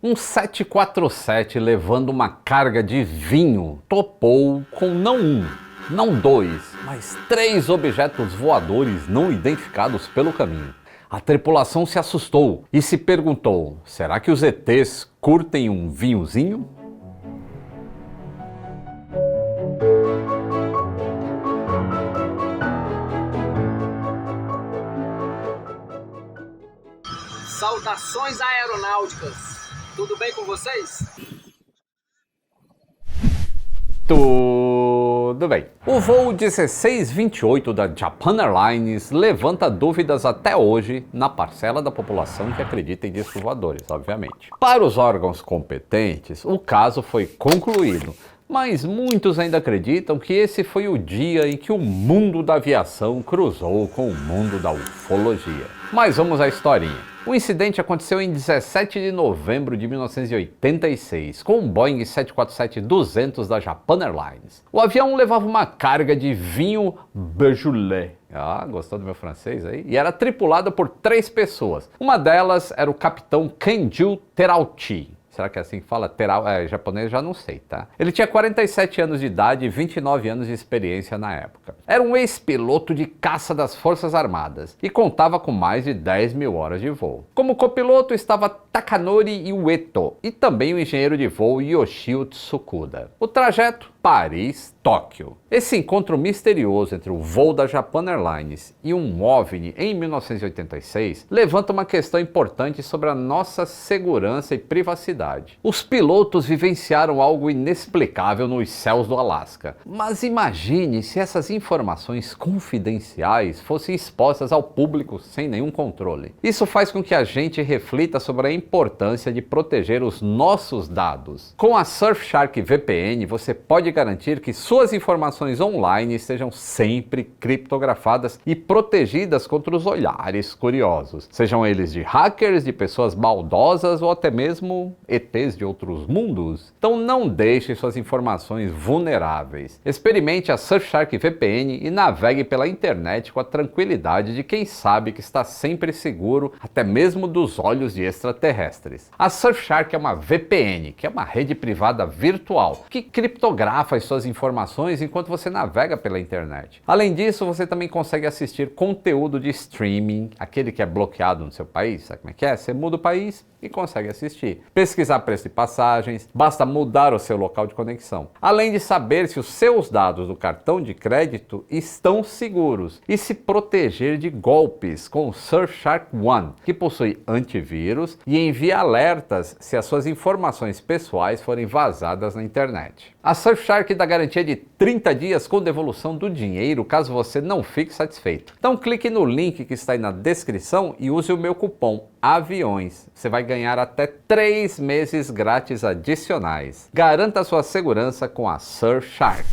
Um 747 levando uma carga de vinho topou com não um, não dois, mas 3 objetos voadores não identificados pelo caminho. A tripulação se assustou e se perguntou: será que os ETs curtem um vinhozinho? Saudações aeronáuticas! Tudo bem com vocês? Tudo bem. O voo 1628 da Japan Airlines levanta dúvidas até hoje na parcela da população que acredita em discos voadores, obviamente. Para os órgãos competentes, o caso foi concluído, mas muitos ainda acreditam que esse foi o dia em que o mundo da aviação cruzou com o mundo da ufologia. Mas vamos à historinha. O incidente aconteceu em 17 de novembro de 1986, com um Boeing 747-200 da Japan Airlines. O avião levava uma carga de vinho Beaujolais. Ah, gostou do meu francês aí? E era tripulada por 3 pessoas. Uma delas era o capitão Kenju Terauchi. Será que é assim que fala? Japonês já não sei, tá? Ele tinha 47 anos de idade e 29 anos de experiência na época. Era um ex-piloto de caça das Forças Armadas e contava com mais de 10 mil horas de voo. Como copiloto estava Takanori Ueto e também o engenheiro de voo Yoshio Tsukuda. O trajeto: Paris-Tóquio. Esse encontro misterioso entre o voo da Japan Airlines e um OVNI em 1986 levanta uma questão importante sobre a nossa segurança e privacidade. Os pilotos vivenciaram algo inexplicável nos céus do Alasca, mas imagine se essas informações confidenciais fossem expostas ao público sem nenhum controle. Isso faz com que a gente reflita sobre a importância de proteger os nossos dados. Com a Surfshark VPN, você pode garantir que suas informações online estejam sempre criptografadas e protegidas contra os olhares curiosos, sejam eles de hackers, de pessoas maldosas ou até mesmo ETs de outros mundos. Então não deixe suas informações vulneráveis. Experimente a Surfshark VPN e navegue pela internet com a tranquilidade de quem sabe que está sempre seguro, até mesmo dos olhos de extraterrestres. A Surfshark é uma VPN, que é uma rede privada virtual, que criptografa as suas informações enquanto você navega pela internet. Além disso, você também consegue assistir conteúdo de streaming, aquele que é bloqueado no seu país, sabe como é que é? Você muda o país e consegue assistir. Pesquisar preço de passagens, basta mudar o seu local de conexão. Além de saber se os seus dados do cartão de crédito estão seguros e se proteger de golpes com o Surfshark One, que possui antivírus e envia alertas se as suas informações pessoais forem vazadas na internet. A Surfshark dá garantia de 30 dias com devolução do dinheiro caso você não fique satisfeito. Então clique no link que está aí na descrição e use o meu cupom AVIões. Você vai ganhar até 3 meses grátis adicionais. Garanta a sua segurança com a Surfshark.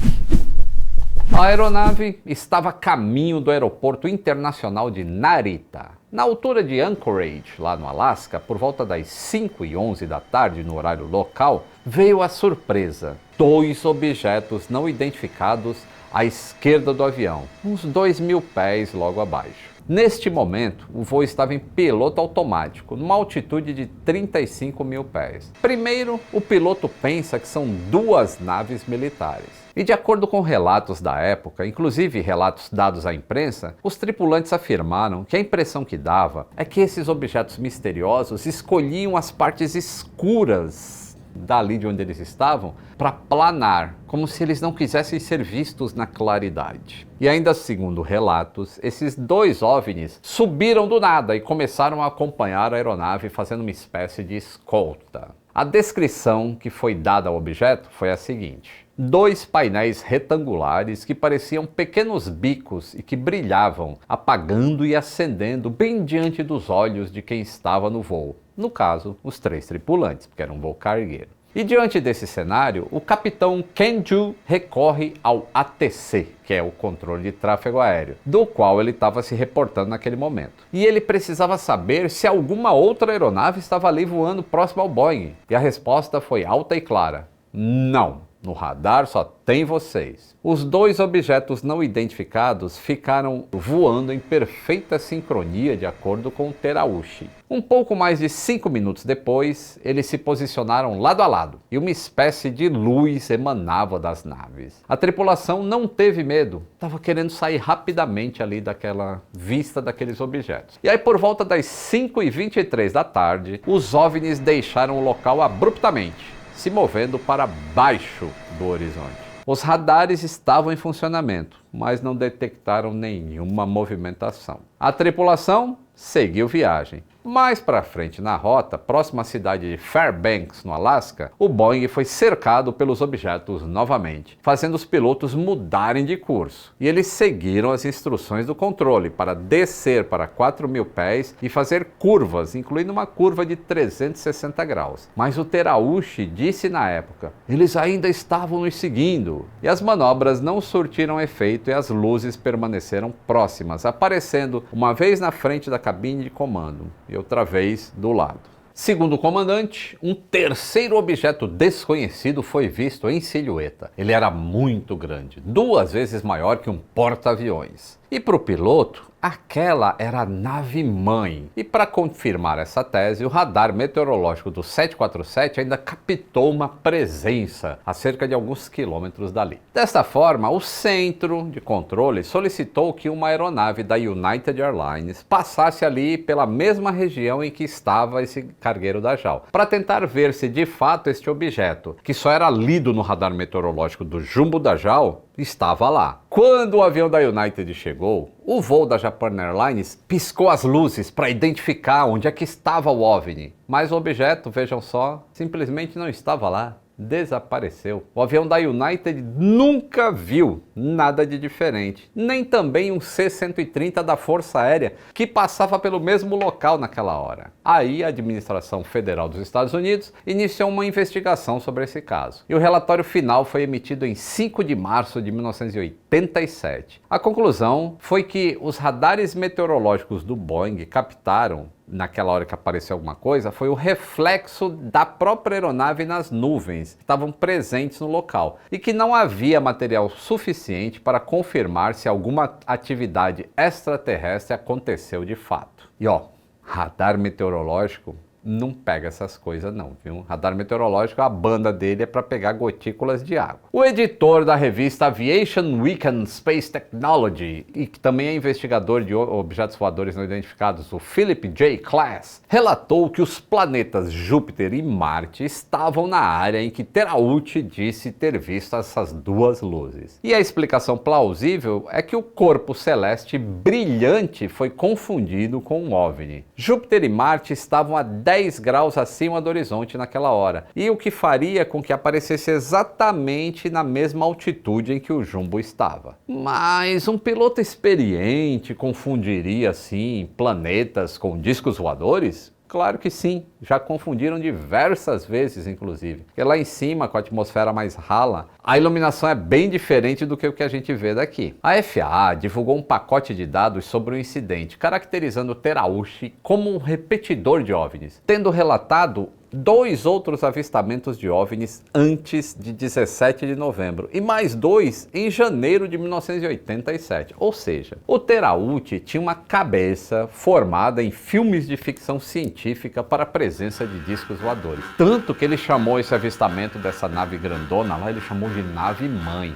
A aeronave estava a caminho do aeroporto internacional de Narita. Na altura de Anchorage, lá no Alasca, por volta das 5h11 da tarde no horário local, veio a surpresa. 2 objetos não identificados à esquerda do avião, uns 2.000 pés logo abaixo. Neste momento, o voo estava em piloto automático, numa altitude de 35 mil pés. Primeiro, o piloto pensa que são 2 naves militares. E de acordo com relatos da época, inclusive relatos dados à imprensa, os tripulantes afirmaram que a impressão que dava é que esses objetos misteriosos escolhiam as partes escuras dali de onde eles estavam para planar, como se eles não quisessem ser vistos na claridade. E ainda segundo relatos, esses 2 OVNIs subiram do nada e começaram a acompanhar a aeronave fazendo uma espécie de escolta. A descrição que foi dada ao objeto foi a seguinte: 2 painéis retangulares que pareciam pequenos bicos e que brilhavam, apagando e acendendo bem diante dos olhos de quem estava no voo. No caso, os 3 tripulantes, porque era um voo cargueiro. E diante desse cenário, o capitão Kenju recorre ao ATC, que é o controle de tráfego aéreo, do qual ele estava se reportando naquele momento. E ele precisava saber se alguma outra aeronave estava ali voando próximo ao Boeing. E a resposta foi alta e clara: não. No radar só tem vocês. Os dois objetos não identificados ficaram voando em perfeita sincronia de acordo com o Terauchi. Um pouco mais de 5 minutos depois, eles se posicionaram lado a lado e uma espécie de luz emanava das naves. A tripulação não teve medo, estava querendo sair rapidamente ali daquela vista daqueles objetos. E aí por volta das 5h23 da tarde, os OVNIs deixaram o local abruptamente, se movendo para baixo do horizonte. Os radares estavam em funcionamento, mas não detectaram nenhuma movimentação. A tripulação seguiu viagem. Mais para frente na rota, próxima à cidade de Fairbanks, no Alasca, o Boeing foi cercado pelos objetos novamente, fazendo os pilotos mudarem de curso. E eles seguiram as instruções do controle para descer para 4.000 pés e fazer curvas, incluindo uma curva de 360 graus. Mas o Terauchi disse na época, eles ainda estavam nos seguindo. E as manobras não surtiram efeito e as luzes permaneceram próximas, aparecendo uma vez na frente da cabine de comando e outra vez do lado. Segundo o comandante, um terceiro objeto desconhecido foi visto em silhueta. Ele era muito grande, 2 vezes maior que um porta-aviões. E para o piloto, aquela era a nave-mãe. E para confirmar essa tese, o radar meteorológico do 747 ainda captou uma presença a cerca de alguns quilômetros dali. Desta forma, o centro de controle solicitou que uma aeronave da United Airlines passasse ali pela mesma região em que estava esse cargueiro da JAL, para tentar ver se de fato este objeto, que só era lido no radar meteorológico do jumbo da JAL, estava lá. Quando o avião da United chegou, o voo da Japan Airlines piscou as luzes para identificar onde é que estava o OVNI. Mas o objeto, vejam só, simplesmente não estava lá. Desapareceu. O avião da United nunca viu nada de diferente, nem também um C-130 da Força Aérea que passava pelo mesmo local naquela hora. Aí a Administração Federal dos Estados Unidos iniciou uma investigação sobre esse caso e o relatório final foi emitido em 5 de março de 1987. A conclusão foi que os radares meteorológicos do Boeing captaram naquela hora que apareceu alguma coisa, foi o reflexo da própria aeronave nas nuvens que estavam presentes no local e que não havia material suficiente para confirmar se alguma atividade extraterrestre aconteceu de fato. E ó, radar meteorológico não pega essas coisas não, viu? Radar meteorológico, a banda dele é para pegar gotículas de água. O editor da revista Aviation Week and Space Technology, e que também é investigador de objetos voadores não identificados, o Philip J. Klass, relatou que os planetas Júpiter e Marte estavam na área em que Terauchi disse ter visto essas duas luzes. E a explicação plausível é que o corpo celeste brilhante foi confundido com um OVNI. Júpiter e Marte estavam a 10 graus acima do horizonte naquela hora, e o que faria com que aparecesse exatamente na mesma altitude em que o jumbo estava. Mas um piloto experiente confundiria assim planetas com discos voadores? Claro que sim, já confundiram diversas vezes, inclusive. Porque lá em cima, com a atmosfera mais rala, a iluminação é bem diferente do que o que a gente vê daqui. A FAA divulgou um pacote de dados sobre o incidente, caracterizando o Terauchi como um repetidor de OVNIs, tendo relatado 2 outros avistamentos de OVNIs antes de 17 de novembro e mais 2 em janeiro de 1987. Ou seja, o Terauchi tinha uma cabeça formada em filmes de ficção científica para a presença de discos voadores. Tanto que ele chamou esse avistamento dessa nave grandona lá, ele chamou de nave-mãe.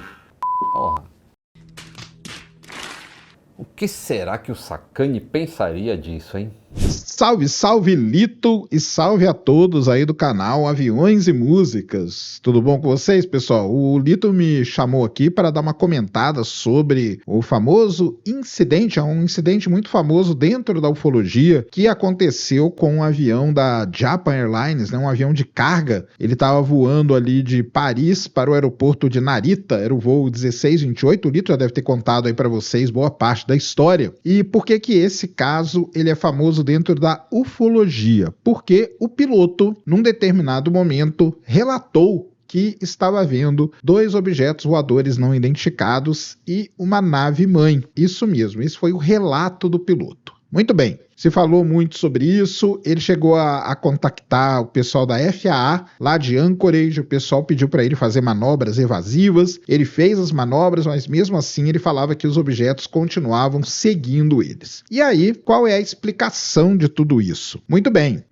Porra. O que será que o Sacani pensaria disso, hein? Salve, salve Lito e salve a todos aí do canal Aviões e Músicas. Tudo bom com vocês, pessoal? O Lito me chamou aqui para dar uma comentada sobre o famoso incidente, um incidente muito famoso dentro da ufologia que aconteceu com um avião da Japan Airlines, né, um avião de carga. Ele estava voando ali de Paris para o aeroporto de Narita, era o voo 1628. O Lito já deve ter contado aí para vocês boa parte da história. E por que que esse caso ele é famoso dentro da ufologia? Porque o piloto, num determinado momento, relatou que estava vendo 2 objetos voadores não identificados e uma nave-mãe. Isso mesmo, esse foi o relato do piloto. Muito bem, Se falou muito sobre isso, ele chegou a contactar o pessoal da FAA, lá de Anchorage, o pessoal pediu para ele fazer manobras evasivas, ele fez as manobras, mas mesmo assim ele falava que os objetos continuavam seguindo eles. E aí, qual é a explicação de tudo isso? Muito bem,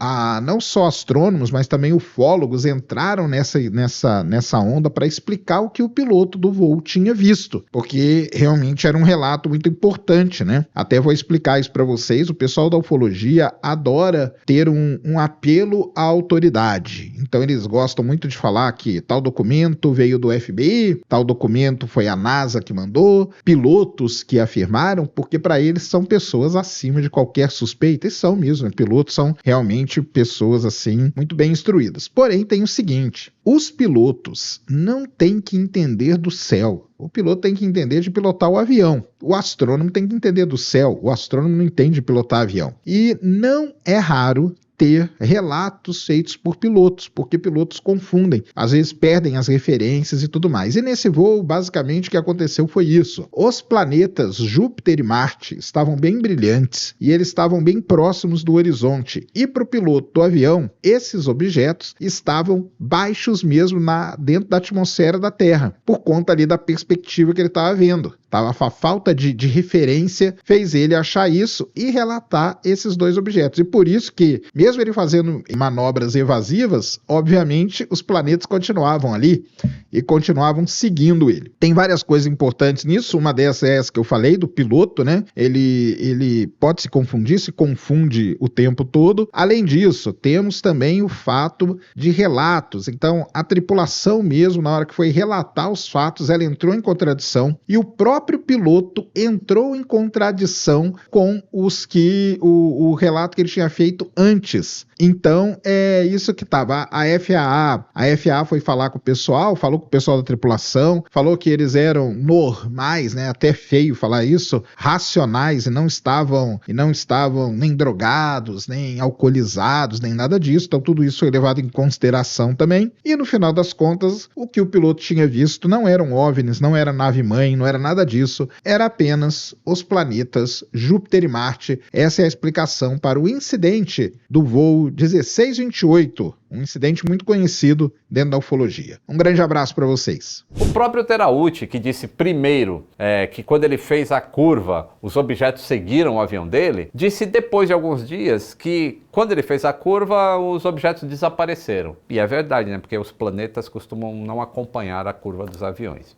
não só astrônomos, mas também ufólogos entraram nessa onda para explicar o que o piloto do voo tinha visto, porque realmente era um relato muito importante, né? Até vou explicar isso para vocês. O pessoal da ufologia adora ter um apelo à autoridade. Então eles gostam muito de falar que tal documento veio do FBI, tal documento foi a NASA que mandou, pilotos que afirmaram, porque para eles são pessoas acima de qualquer suspeita, e são mesmo, né? Pilotos são realmente pessoas assim muito bem instruídas. Porém, tem o seguinte: os pilotos não têm que entender do céu. O piloto tem que entender de pilotar o avião. O astrônomo tem que entender do céu. O astrônomo não entende de pilotar avião. E não é raro ter relatos feitos por pilotos, porque pilotos confundem, às vezes perdem as referências e tudo mais. E nesse voo, basicamente, o que aconteceu foi isso. Os planetas Júpiter e Marte estavam bem brilhantes e eles estavam bem próximos do horizonte. E para o piloto do avião, esses objetos estavam baixos mesmo dentro da atmosfera da Terra, por conta ali da perspectiva que ele estava vendo. A falta de referência fez ele achar isso e relatar esses dois objetos. E por isso que, mesmo ele fazendo manobras evasivas, obviamente os planetas continuavam ali e continuavam seguindo ele. Tem várias coisas importantes nisso. Uma dessas é essa que eu falei, do piloto, né? Ele pode se confunde o tempo todo. Além disso, temos também o fato de relatos. Então, a tripulação mesmo, na hora que foi relatar os fatos, ela entrou em contradição e o próprio piloto entrou em contradição com o relato que ele tinha feito antes. Então, é isso que estava. A FAA foi falar com o pessoal, falou com o pessoal da tripulação, falou que eles eram normais, né? Até feio falar isso, racionais, e não estavam nem drogados, nem alcoolizados, nem nada disso. Então, tudo isso foi levado em consideração também. E no final das contas, o que o piloto tinha visto não eram OVNIs, não era nave-mãe, não era nada disso, era apenas os planetas Júpiter e Marte. Essa é a explicação para o incidente do voo 1628, um incidente muito conhecido dentro da ufologia. Um grande abraço para vocês. O próprio Terauchi, que disse primeiro que quando ele fez a curva, os objetos seguiram o avião dele, disse depois de alguns dias que quando ele fez a curva, os objetos desapareceram. E é verdade, né? Porque os planetas costumam não acompanhar a curva dos aviões.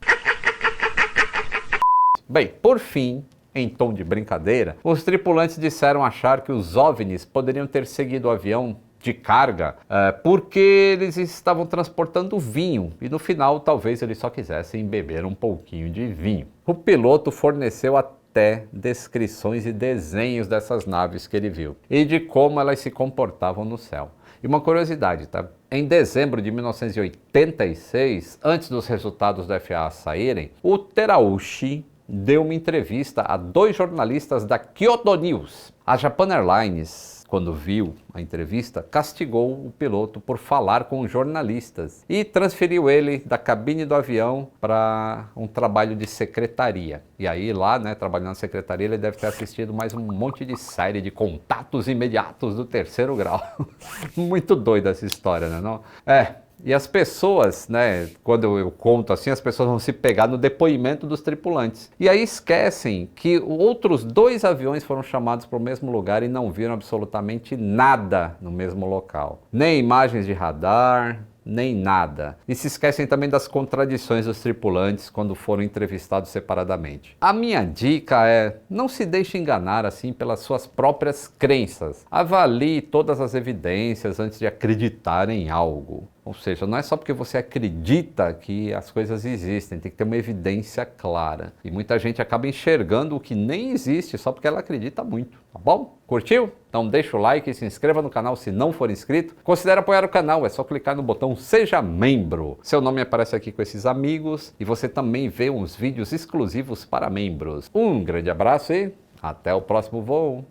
Bem, por fim, em tom de brincadeira, os tripulantes disseram achar que os OVNIs poderiam ter seguido o avião de carga porque eles estavam transportando vinho e no final talvez eles só quisessem beber um pouquinho de vinho. O piloto forneceu até descrições e desenhos dessas naves que ele viu e de como elas se comportavam no céu. E uma curiosidade, tá? Em dezembro de 1986, antes dos resultados da FAA saírem, o Terauchi deu uma entrevista a 2 jornalistas da Kyoto News. A Japan Airlines, quando viu a entrevista, castigou o piloto por falar com os jornalistas e transferiu ele da cabine do avião para um trabalho de secretaria. E aí lá, né, trabalhando na secretaria, ele deve ter assistido mais um monte de série de contatos imediatos do 3º grau. Muito doida essa história, né? Não? E as pessoas, né, quando eu conto assim, as pessoas vão se pegar no depoimento dos tripulantes. E aí esquecem que outros 2 aviões foram chamados para o mesmo lugar e não viram absolutamente nada no mesmo local. Nem imagens de radar, nem nada. E se esquecem também das contradições dos tripulantes quando foram entrevistados separadamente. A minha dica é: não se deixe enganar assim pelas suas próprias crenças. Avalie todas as evidências antes de acreditar em algo. Ou seja, não é só porque você acredita que as coisas existem, tem que ter uma evidência clara. E muita gente acaba enxergando o que nem existe só porque ela acredita muito, tá bom? Curtiu? Então deixa o like e se inscreva no canal se não for inscrito. Considere apoiar o canal, é só clicar no botão Seja Membro. Seu nome aparece aqui com esses amigos e você também vê uns vídeos exclusivos para membros. Um grande abraço e até o próximo voo!